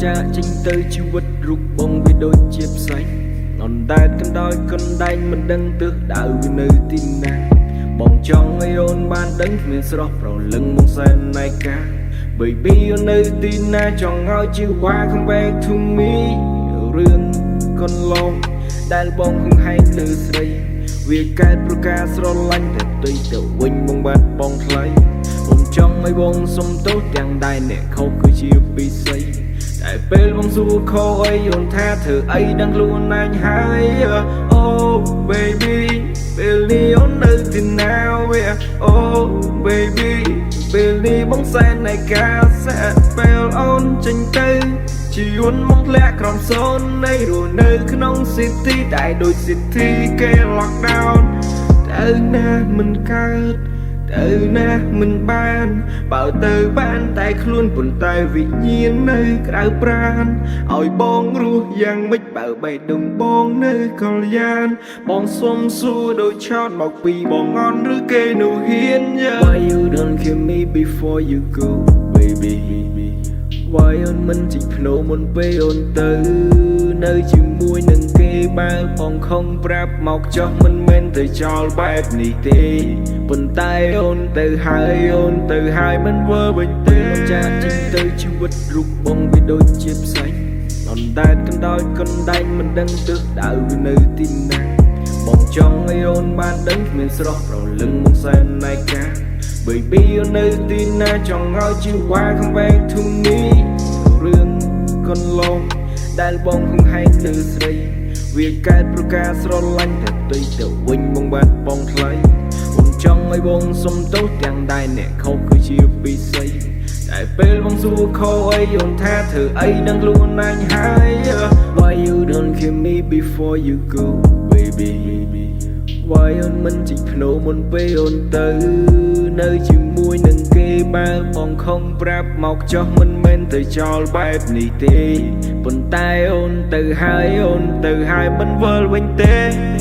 ចាចេញទៅជីវិតរូបបងវាដូចជាផ្សែងអនតែកណ្ដោយកណ្ដែងមិនដឹងទិសដៅវានៅទីណាបងចង់ឲ្យអូនបានដឹងគ្មានស្រស់ប្រលឹងមកសែនណៃកា Baby អូននៅទីណាចង់ឲ្យជីវ៉ា Come back to me រឿងកន្លងដែលបងហឹងហែងលើស្រីវាកើតប្រការស្រឡាញ់តែផ្ទុយទៅវិញបងបាត់បងថ្លៃអូនចង់ឲ្យបងសុំទោសទាំងដែរអ្នកខុសគឺជាពិសីតែពេលបងសួរខុសអីអូនថាធ្វើអីដឹងខ្លួនឯងហើយ Oh baby ពេលនេះអូននៅទីណាវា Oh baby ពេលនេះបងសែននៃការសាក់ពេលអូនចេញទៅជីវិតមកធ្លាក់ក្រោមសូន្យនៃរស់នៅក្នុង city តែដូច city គេ lockdown ទៅណាមិនកើតទៅណាមិនបានបើទៅបានតែខ្លួនប៉ុន្តែវិញ្ញាណនៅក្រៅប្រាណឲ្យបងរស់យ៉ាងម៉េចបើបេះដូងបងនៅកល្យានបងសុំសួរដូចឆោតមកពីបងអន់ឬគេនោះហ៊ាន Why you don't kill me before you go baby Why អូនមិនជីកភ្នោមុនពេលអូនទៅនៅជាមួយនឹងគេបើបងខំប្រាប់មកចោះមិនមែនទៅចោលបែបនេះទេប៉ុន្តែអូនទៅហើយមិនវើវិញទេចាចេញទៅជីវិតរូបបងវាដូចជាផ្សែងអនតែកណ្ដោយកណ្ដែងមិនដឹងទិសដៅវានៅទីណាបងចង់ឲ្យអូនបានដឹងគ្មានស្រស់ប្រលឹងមកសែនណៃកា Baby អូននៅទីណាចង់ឲ្យជីវ៉ា Come back to me រឿងកន្លងដែលបងហឹងហែងលើស្រីវាកើតប្រការស្រឡាញ់តែផ្ទុយទៅវិញបងបាត់បងថ្លៃអូនចង់ឲ្យបងសុំទោសទាំងដែរអ្នកខុសគឺជាពិសីតែពេលបងសួរខុសអីអូនថាធ្វើអីដឹងខ្លួនឯងហើយ Why you don't kill me before you go baby Why អូនមិនជីកភ្នោមុនពេលអូនទៅនៅជាមួយនឹងគេបើបងខំប្រាប់មកចោះមិនមែនទៅចោលបែបនេះទេប៉ុន្តែអូនទៅហើយមិនវិលវិញទេ